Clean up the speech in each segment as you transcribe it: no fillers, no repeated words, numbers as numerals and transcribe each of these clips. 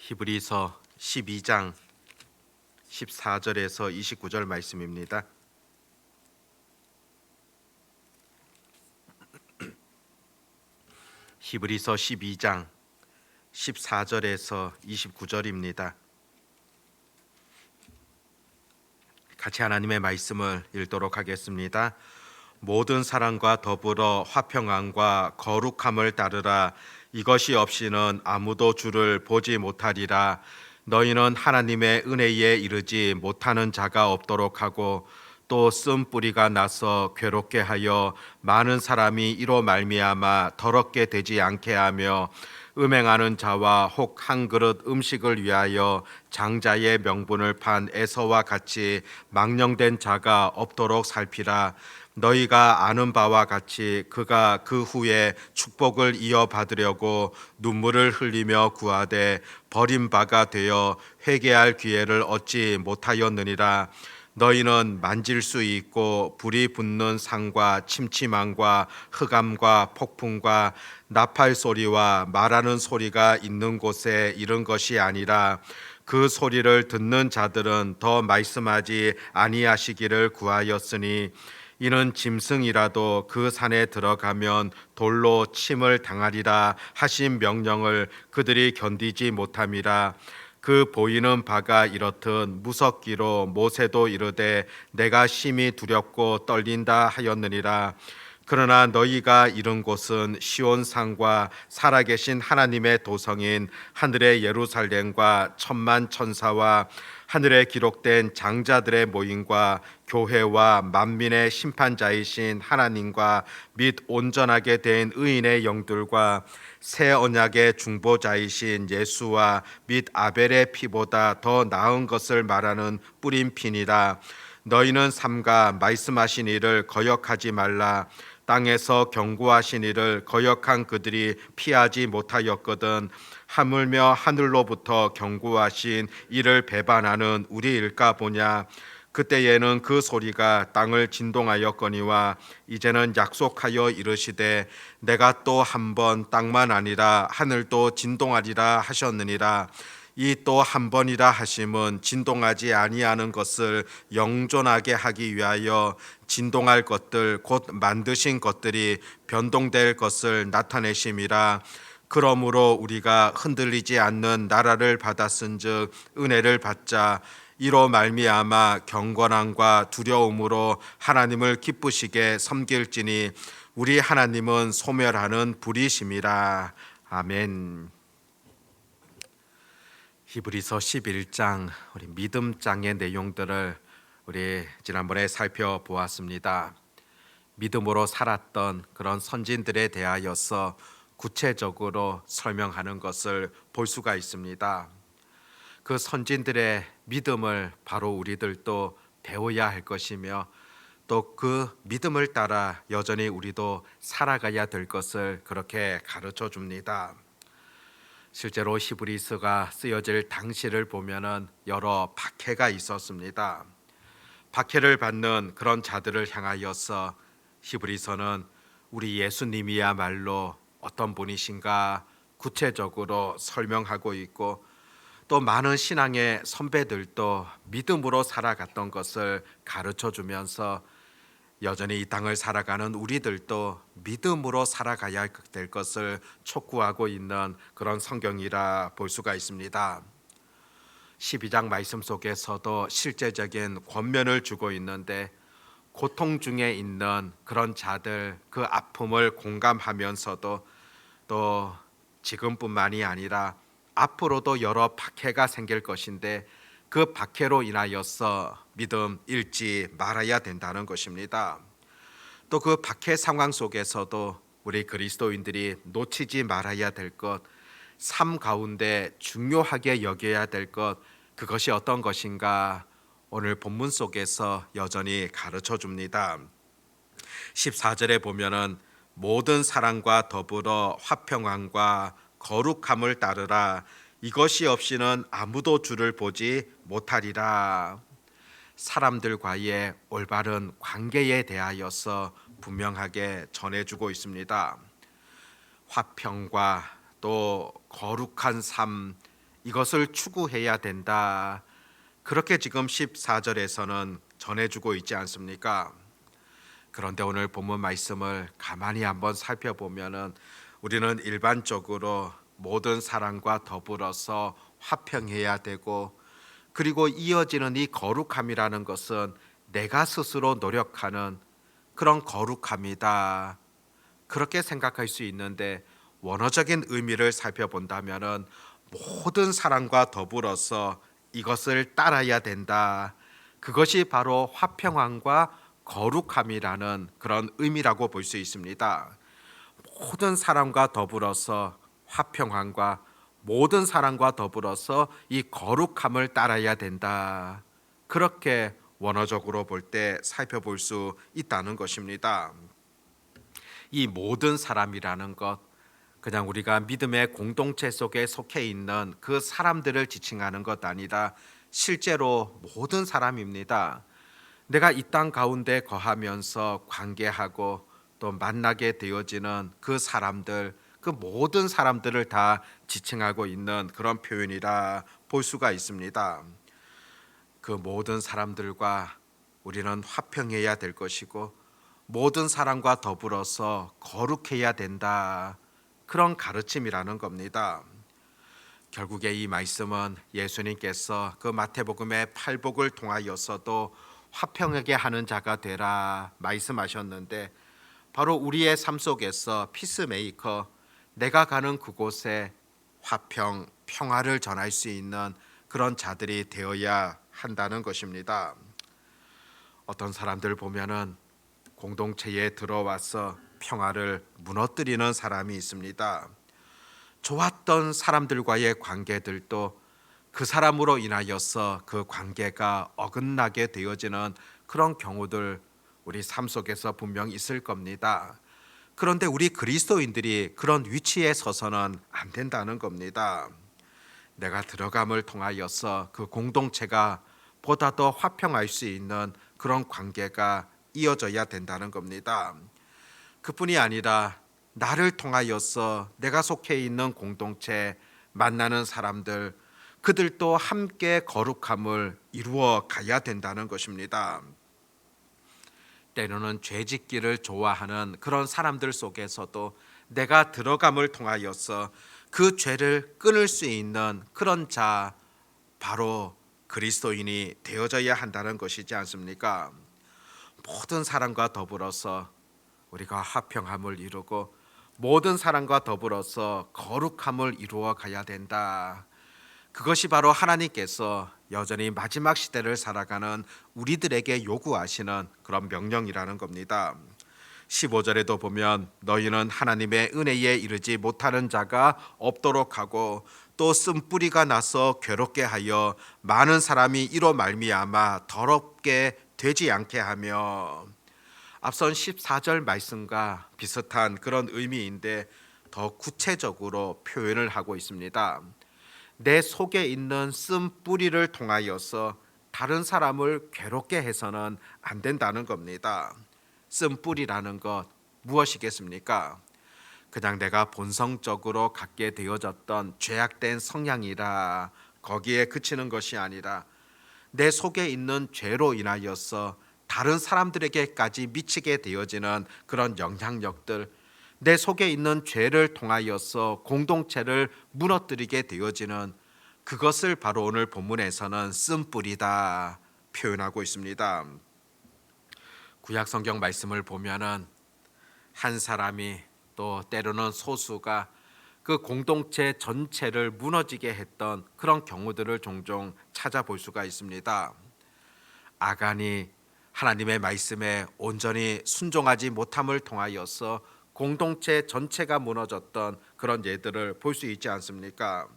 히브리서 12장 14절에서 29절 말씀입니다. 히브리서 12장 14절에서 29절입니다. 같이 하나님의 말씀을 읽도록 하겠습니다. 모든 사랑과 더불어 화평함과 거룩함을 따르라. 이것이 없이는 아무도 주를 보지 못하리라. 너희는 하나님의 은혜에 이르지 못하는 자가 없도록 하고 또 쓴뿌리가 나서 괴롭게 하여 많은 사람이 이로 말미암아 더럽게 되지 않게 하며 음행하는 자와 혹 한 그릇 음식을 위하여 장자의 명분을 판 에서와 같이 망령된 자가 없도록 살피라. 너희가 아는 바와 같이 그가 그 후에 축복을 이어받으려고 눈물을 흘리며 구하되 버림바가 되어 회개할 기회를 얻지 못하였느니라. 너희는 만질 수 있고 불이 붙는 상과 침침함과 흑암과 폭풍과 나팔 소리와 말하는 소리가 있는 곳에 이른 것이 아니라 그 소리를 듣는 자들은 더 말씀하지 아니하시기를 구하였으니 이는 짐승이라도 그 산에 들어가면 돌로 침을 당하리라 하신 명령을 그들이 견디지 못함이라. 그 보이는 바가 이렇듯 무섭기로 모세도 이르되 내가 심히 두렵고 떨린다 하였느니라. 그러나 너희가 이른 곳은 시온산과 살아계신 하나님의 도성인 하늘의 예루살렘과 천만 천사와 하늘에 기록된 장자들의 모임과 교회와 만민의 심판자이신 하나님과 및 온전하게 된 의인의 영들과 새 언약의 중보자이신 예수와 및 아벨의 피보다 더 나은 것을 말하는 뿌린 피니라. 너희는 삼가 말씀하신 이를 거역하지 말라. 땅에서 경고하신 이를 거역한 그들이 피하지 못하였거든 하물며 하늘로부터 경고하신 이를 배반하는 우리일까 보냐. 그때에는 그 소리가 땅을 진동하였거니와 이제는 약속하여 이르시되 내가 또 한 번 땅만 아니라 하늘도 진동하리라 하셨느니라. 이 또 한 번이라 하심은 진동하지 아니하는 것을 영존하게 하기 위하여 진동할 것들 곧 만드신 것들이 변동될 것을 나타내심이라. 그러므로 우리가 흔들리지 않는 나라를 받았은즉 은혜를 받자. 이로 말미암아 경건함과 두려움으로 하나님을 기쁘시게 섬길지니 우리 하나님은 소멸하는 불이심이라. 아멘. 히브리서 11장 우리 믿음장의 내용들을 우리 지난번에 살펴보았습니다. 믿음으로 살았던 그런 선진들에 대하여서 구체적으로 설명하는 것을 볼 수가 있습니다. 그 선진들의 믿음을 바로 우리들도 배워야 할 것이며 또 그 믿음을 따라 여전히 우리도 살아가야 될 것을 그렇게 가르쳐 줍니다. 실제로 히브리서가 쓰여질 당시를 보면은 여러 박해가 있었습니다. 박해를 받는 그런 자들을 향하여서 히브리서는 우리 예수님이야말로 어떤 분이신가 구체적으로 설명하고 있고 또 많은 신앙의 선배들도 믿음으로 살아갔던 것을 가르쳐 주면서 여전히 이 땅을 살아가는 우리들도 믿음으로 살아가야 될 것을 촉구하고 있는 그런 성경이라 볼 수가 있습니다. 12장 말씀 속에서도 실제적인 권면을 주고 있는데 고통 중에 있는 그런 자들 그 아픔을 공감하면서도 또 지금뿐만이 아니라 앞으로도 여러 박해가 생길 것인데 그 박해로 인하여서 믿음 잃지 말아야 된다는 것입니다. 또 그 박해 상황 속에서도 우리 그리스도인들이 놓치지 말아야 될 것, 삶 가운데 중요하게 여겨야 될 것, 그것이 어떤 것인가 오늘 본문 속에서 여전히 가르쳐 줍니다. 14절에 보면은 모든 사랑과 더불어 화평함과 거룩함을 따르라. 이것이 없이는 아무도 주를 보지 못하리라. 사람들과의 올바른 관계에 대하여서 분명하게 전해주고 있습니다. 화평과 또 거룩한 삶, 이것을 추구해야 된다. 그렇게 지금 14절에서는 전해주고 있지 않습니까? 그런데 오늘 본문 말씀을 가만히 한번 살펴보면은 우리는 일반적으로 모든 사람과 더불어서 화평해야 되고, 그리고 이어지는 이 거룩함이라는 것은 내가 스스로 노력하는 그런 거룩함이다. 그렇게 생각할 수 있는데, 원어적인 의미를 살펴본다면은 모든 사람과 더불어서 이것을 따라야 된다. 그것이 바로 화평함과 거룩함이라는 그런 의미라고 볼 수 있습니다. 모든 사람과 더불어서 화평함과 모든 사람과 더불어서 이 거룩함을 따라야 된다. 그렇게 원어적으로 볼 때 살펴볼 수 있다는 것입니다. 이 모든 사람이라는 것, 그냥 우리가 믿음의 공동체 속에 속해 있는 그 사람들을 지칭하는 것 아니라 실제로 모든 사람입니다. 내가 이 땅 가운데 거하면서 관계하고 또 만나게 되어지는 그 사람들, 그 모든 사람들을 다 지칭하고 있는 그런 표현이라 볼 수가 있습니다. 그 모든 사람들과 우리는 화평해야 될 것이고, 모든 사람과 더불어서 거룩해야 된다. 그런 가르침이라는 겁니다. 결국에 이 말씀은 예수님께서 그 마태복음의 팔복을 통하여서도 화평하게 하는 자가 되라 말씀하셨는데, 바로 우리의 삶 속에서 피스메이커, 내가 가는 그곳에 화평, 평화를 전할 수 있는 그런 자들이 되어야 한다는 것입니다. 어떤 사람들 보면은 공동체에 들어와서 평화를 무너뜨리는 사람이 있습니다. 좋았던 사람들과의 관계들도 그 사람으로 인하여서 그 관계가 어긋나게 되어지는 그런 경우들 우리 삶 속에서 분명 있을 겁니다. 그런데 우리 그리스도인들이 그런 위치에 서서는 안 된다는 겁니다. 내가 들어감을 통하여서 그 공동체가 보다 더 화평할 수 있는 그런 관계가 이어져야 된다는 겁니다. 그뿐이 아니라 나를 통하여서 내가 속해 있는 공동체, 만나는 사람들, 그들도 함께 거룩함을 이루어 가야 된다는 것입니다. 때로는 죄짓기를 좋아하는 그런 사람들 속에서도 내가 들어감을 통하여서 그 죄를 끊을 수 있는 그런 자, 바로 그리스도인이 되어져야 한다는 것이지 않습니까? 모든 사람과 더불어서 우리가 화평함을 이루고 모든 사람과 더불어서 거룩함을 이루어 가야 된다. 그것이 바로 하나님께서 여전히 마지막 시대를 살아가는 우리들에게 요구하시는 그런 명령이라는 겁니다. 15절에도 보면 너희는 하나님의 은혜에 이르지 못하는 자가 없도록 하고 또 쓴뿌리가 나서 괴롭게 하여 많은 사람이 이로 말미암아 더럽게 되지 않게 하며, 앞선 14절 말씀과 비슷한 그런 의미인데 더 구체적으로 표현을 하고 있습니다. 내 속에 있는 쓴뿌리를 통하여서 다른 사람을 괴롭게 해서는 안 된다는 겁니다. 쓴뿌리라는 것 무엇이겠습니까? 그냥 내가 본성적으로 갖게 되어졌던 죄악된 성향이라 거기에 그치는 것이 아니라 내 속에 있는 죄로 인하여서 다른 사람들에게까지 미치게 되어지는 그런 영향력들, 내 속에 있는 죄를 통하여서 공동체를 무너뜨리게 되어지는 그것을 바로 오늘 본문에서는 쓴뿌리다 표현하고 있습니다. 구약 성경 말씀을 보면은 한 사람이 또 때로는 소수가 그 공동체 전체를 무너지게 했던 그런 경우들을 종종 찾아볼 수가 있습니다. 아간이 하나님의 말씀에 온전히 순종하지 못함을 통하여서 공동체 전체가 무너졌던 그런 예들을 볼 수 있지 않습니까?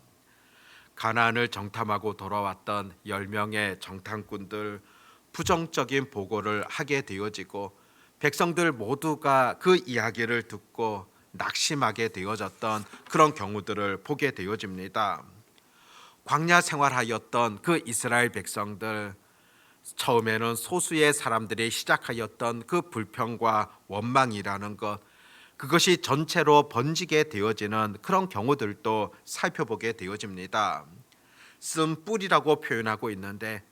가나안을 정탐하고 돌아왔던 10명의 정탐꾼들, 부정적인 보고를 하게 되어지고 백성들 모두가 그 이야기를 듣고 낙심하게 되어졌던 그런 경우들을 보게 되어집니다. 광야 생활하였던 그 이스라엘 백성들, 처음에는 소수의 사람들이 시작하였던 그 불평과 원망이라는 것, 그것이 전체로 번지게 되어지는 그런 경우들도 살펴보게 되어집니다. 쓴 뿌리라고 표현하고 있는데,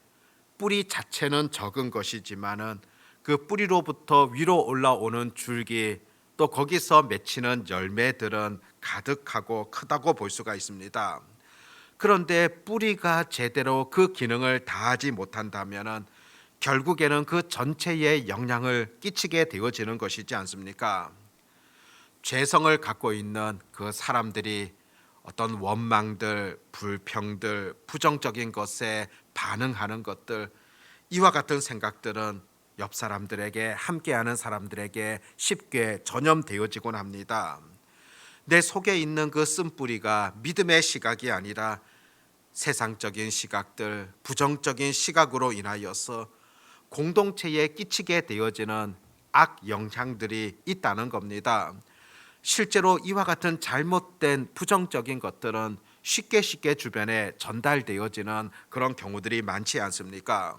뿌리 자체는 적은 것이지만은 그 뿌리로부터 위로 올라오는 줄기, 또 거기서 맺히는 열매들은 가득하고 크다고 볼 수가 있습니다. 그런데 뿌리가 제대로 그 기능을 다하지 못한다면은 결국에는 그 전체에 영향을 끼치게 되어지는 것이지 않습니까? 죄성을 갖고 있는 그 사람들이 어떤 원망들, 불평들, 부정적인 것에 반응하는 것들, 이와 같은 생각들은 옆 사람들에게, 함께하는 사람들에게 쉽게 전염되어지곤 합니다. 내 속에 있는 그 쓴뿌리가 믿음의 시각이 아니라 세상적인 시각들, 부정적인 시각으로 인하여서 공동체에 끼치게 되어지는 악 영향들이 있다는 겁니다. 실제로 이와 같은 잘못된 부정적인 것들은 쉽게 주변에 전달되어지는 그런 경우들이 많지 않습니까?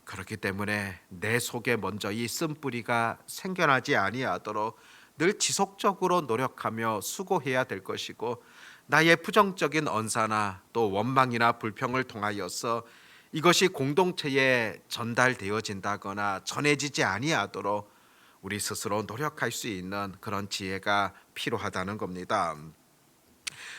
그렇기 때문에 내 속에 먼저 이 쓴뿌리가 생겨나지 아니하도록 늘 지속적으로 노력하며 수고해야 될 것이고, 나의 부정적인 언사나 또 원망이나 불평을 통하여서 이것이 공동체에 전달되어진다거나 전해지지 아니하도록 우리 스스로 노력할 수 있는 그런 지혜가 필요하다는 겁니다.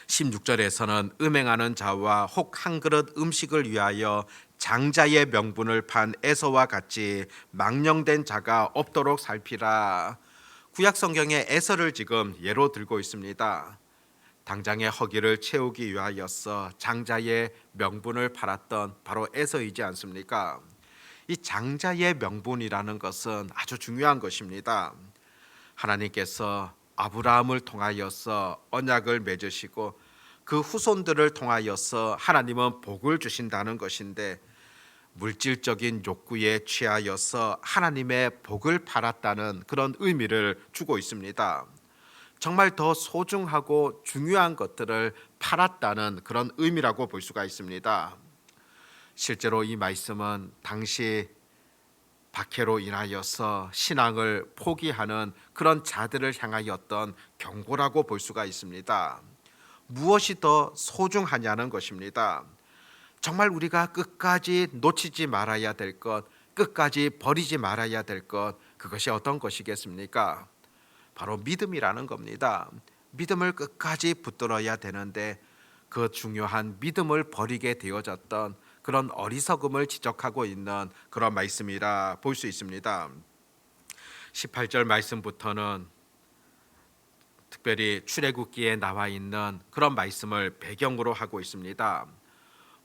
16절에서는 음행하는 자와 혹 한 그릇 음식을 위하여 장자의 명분을 판 에서와 같이 망령된 자가 없도록 살피라. 구약 성경에 에서를 지금 예로 들고 있습니다. 당장의 허기를 채우기 위하여서 장자의 명분을 팔았던 바로 에서이지 않습니까? 이 장자의 명분이라는 것은 아주 중요한 것입니다. 하나님께서 아브라함을 통하여서 언약을 맺으시고 그 후손들을 통하여서 하나님은 복을 주신다는 것인데, 물질적인 욕구에 취하여서 하나님의 복을 팔았다는 그런 의미를 주고 있습니다. 정말 더 소중하고 중요한 것들을 팔았다는 그런 의미라고 볼 수가 있습니다. 실제로 이 말씀은 당시 박해로 인하여서 신앙을 포기하는 그런 자들을 향하였던 경고라고 볼 수가 있습니다. 무엇이 더 소중하냐는 것입니다. 정말 우리가 끝까지 놓치지 말아야 될 것, 끝까지 버리지 말아야 될 것, 그것이 어떤 것이겠습니까? 바로 믿음이라는 겁니다. 믿음을 끝까지 붙들어야 되는데, 그 중요한 믿음을 버리게 되어졌던 그런 어리석음을 지적하고 있는 그런 말씀이라 볼 수 있습니다. 18절 말씀부터는 특별히 출애굽기에 나와 있는 그런 말씀을 배경으로 하고 있습니다.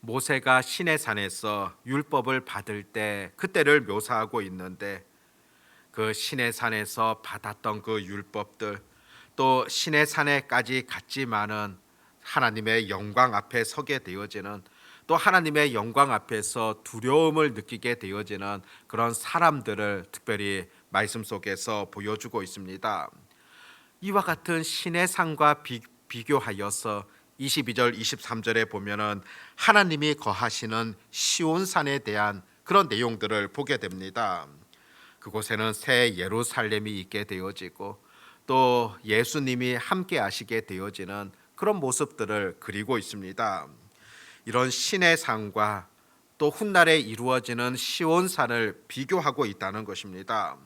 모세가 시내산에서 율법을 받을 때 그때를 묘사하고 있는데, 그 시내산에서 받았던 그 율법들, 또 시내산에까지 갔지만은 하나님의 영광 앞에 서게 되어지는, 또 하나님의 영광 앞에서 두려움을 느끼게 되어지는 그런 사람들을 특별히 말씀 속에서 보여주고 있습니다. 이와 같은 신의 산과 비교하여서 22절 23절에 보면은 하나님이 거하시는 시온산에 대한 그런 내용들을 보게 됩니다. 그곳에는 새 예루살렘이 있게 되어지고 또 예수님이 함께 하시게 되어지는 그런 모습들을 그리고 있습니다. 이런 신의 산과 또 훗날에 이루어지는 시온산을 비교하고 있다는 것입니다.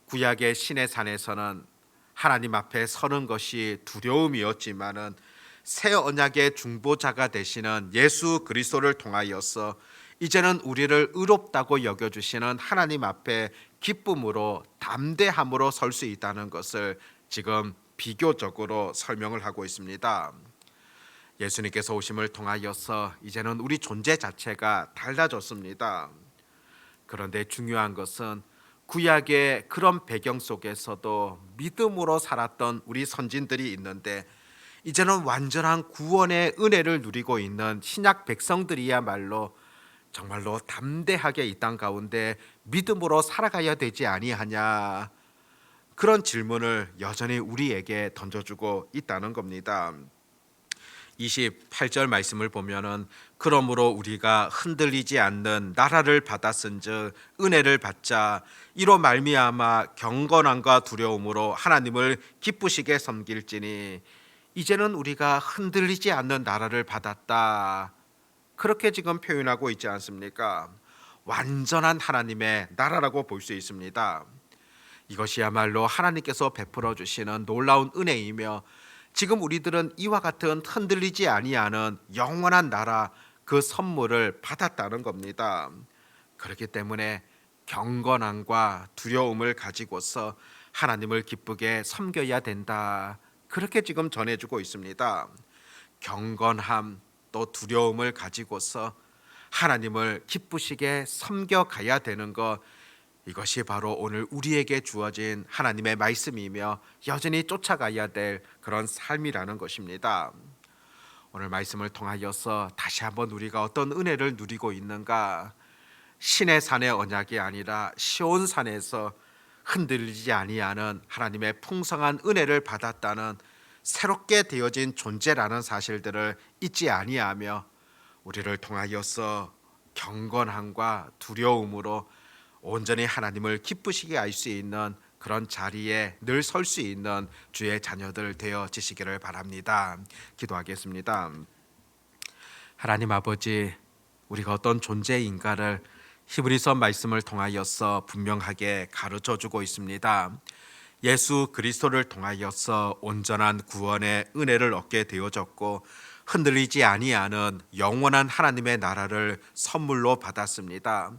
구약의 신의 산에서는 하나님 앞에 서는 것이 두려움이었지만은 새 언약의 중보자가 되시는 예수 그리스도를 통하여서 이제는 우리를 의롭다고 여겨주시는 하나님 앞에 기쁨으로 담대함으로 설 수 있다는 것을 지금 비교적으로 설명을 하고 있습니다. 예수님께서 오심을 통하여서 이제는 우리 존재 자체가 달라졌습니다. 그런데 중요한 것은 구약의 그런 배경 속에서도 믿음으로 살았던 우리 선진들이 있는데, 이제는 완전한 구원의 은혜를 누리고 있는 신약 백성들이야말로 정말로 담대하게 이 땅 가운데 믿음으로 살아가야 되지 아니하냐, 그런 질문을 여전히 우리에게 던져주고 있다는 겁니다. 28절 말씀을 보면은 그러므로 우리가 흔들리지 않는 나라를 받았은즉 은혜를 받자 이로 말미암아 경건함과 두려움으로 하나님을 기쁘시게 섬길지니, 이제는 우리가 흔들리지 않는 나라를 받았다. 그렇게 지금 표현하고 있지 않습니까? 완전한 하나님의 나라라고 볼 수 있습니다. 이것이야말로 하나님께서 베풀어 주시는 놀라운 은혜이며 지금 우리들은 이와 같은 흔들리지 아니하는 영원한 나라 그 선물을 받았다는 겁니다. 그렇기 때문에 경건함과 두려움을 가지고서 하나님을 기쁘게 섬겨야 된다. 그렇게 지금 전해주고 있습니다. 경건함 또 두려움을 가지고서 하나님을 기쁘시게 섬겨가야 되는 것, 이것이 바로 오늘 우리에게 주어진 하나님의 말씀이며 여전히 쫓아가야 될 그런 삶이라는 것입니다. 오늘 말씀을 통하여서 다시 한번 우리가 어떤 은혜를 누리고 있는가, 신의 산의 언약이 아니라 시온 산에서 흔들리지 아니하는 하나님의 풍성한 은혜를 받았다는 새롭게 되어진 존재라는 사실들을 잊지 아니하며 우리를 통하여서 경건함과 두려움으로 온전히 하나님을 기쁘시게 할 수 있는 그런 자리에 늘 설 수 있는 주의 자녀들 되어지시기를 바랍니다. 기도하겠습니다. 하나님 아버지, 우리가 어떤 존재인가를 히브리서 말씀을 통하여서 분명하게 가르쳐 주고 있습니다. 예수 그리스도를 통하여서 온전한 구원의 은혜를 얻게 되어졌고 흔들리지 아니하는 영원한 하나님의 나라를 선물로 받았습니다.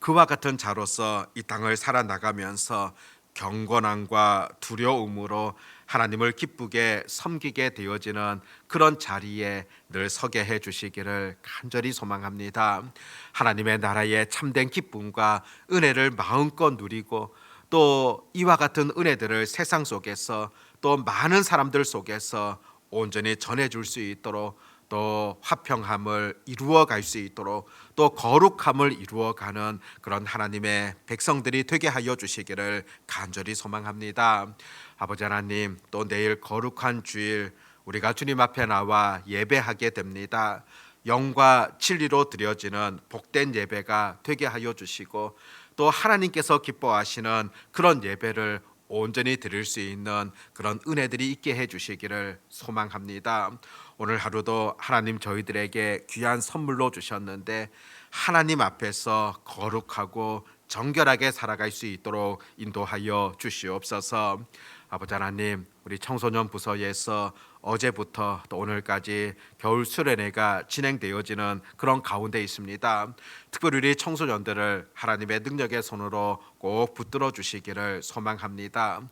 그와 같은 자로서 이 땅을 살아나가면서 경건함과 두려움으로 하나님을 기쁘게 섬기게 되어지는 그런 자리에 늘 서게 해 주시기를 간절히 소망합니다. 하나님의 나라의 참된 기쁨과 은혜를 마음껏 누리고 또 이와 같은 은혜들을 세상 속에서 또 많은 사람들 속에서 온전히 전해줄 수 있도록, 또 화평함을 이루어 갈 수 있도록, 또 거룩함을 이루어가는 그런 하나님의 백성들이 되게 하여 주시기를 간절히 소망합니다. 아버지 하나님, 또 내일 거룩한 주일 우리가 주님 앞에 나와 예배하게 됩니다. 영과 진리로 드려지는 복된 예배가 되게 하여 주시고 또 하나님께서 기뻐하시는 그런 예배를 온전히 드릴 수 있는 그런 은혜들이 있게 해 주시기를 소망합니다. 오늘 하루도 하나님 저희들에게 귀한 선물로 주셨는데 하나님 앞에서 거룩하고 정결하게 살아갈 수 있도록 인도하여 주시옵소서. 아버지 하나님, 우리 청소년 부서에서 어제부터 또 오늘까지 겨울 수련회가 진행되어지는 그런 가운데 있습니다. 특별히 우리 청소년들을 하나님의 능력의 손으로 꼭 붙들어 주시기를 소망합니다.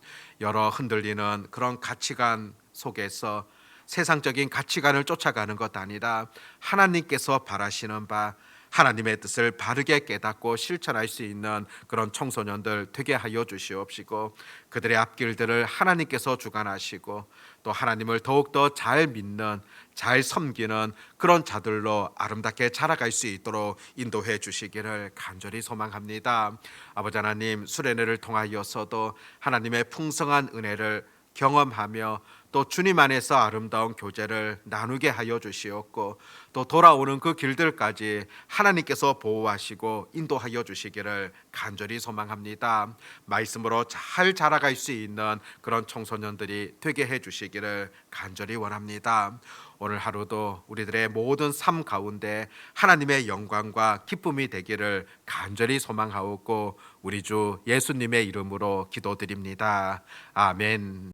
여러 흔들리는 그런 가치관 속에서 세상적인 가치관을 쫓아가는 것 아니라 하나님께서 바라시는 바 하나님의 뜻을 바르게 깨닫고 실천할 수 있는 그런 청소년들 되게 하여 주시옵시고 그들의 앞길들을 하나님께서 주관하시고 또 하나님을 더욱더 잘 믿는, 잘 섬기는 그런 자들로 아름답게 자라갈 수 있도록 인도해 주시기를 간절히 소망합니다. 아버지 하나님, 수련회를 통하여서도 하나님의 풍성한 은혜를 경험하며 또 주님 안에서 아름다운 교제를 나누게 하여 주시옵고 또 돌아오는 그 길들까지 하나님께서 보호하시고 인도하여 주시기를 간절히 소망합니다. 말씀으로 잘 자라갈 수 있는 그런 청소년들이 되게 해 주시기를 간절히 원합니다. 오늘 하루도 우리들의 모든 삶 가운데 하나님의 영광과 기쁨이 되기를 간절히 소망하옵고 우리 주 예수님의 이름으로 기도드립니다. 아멘.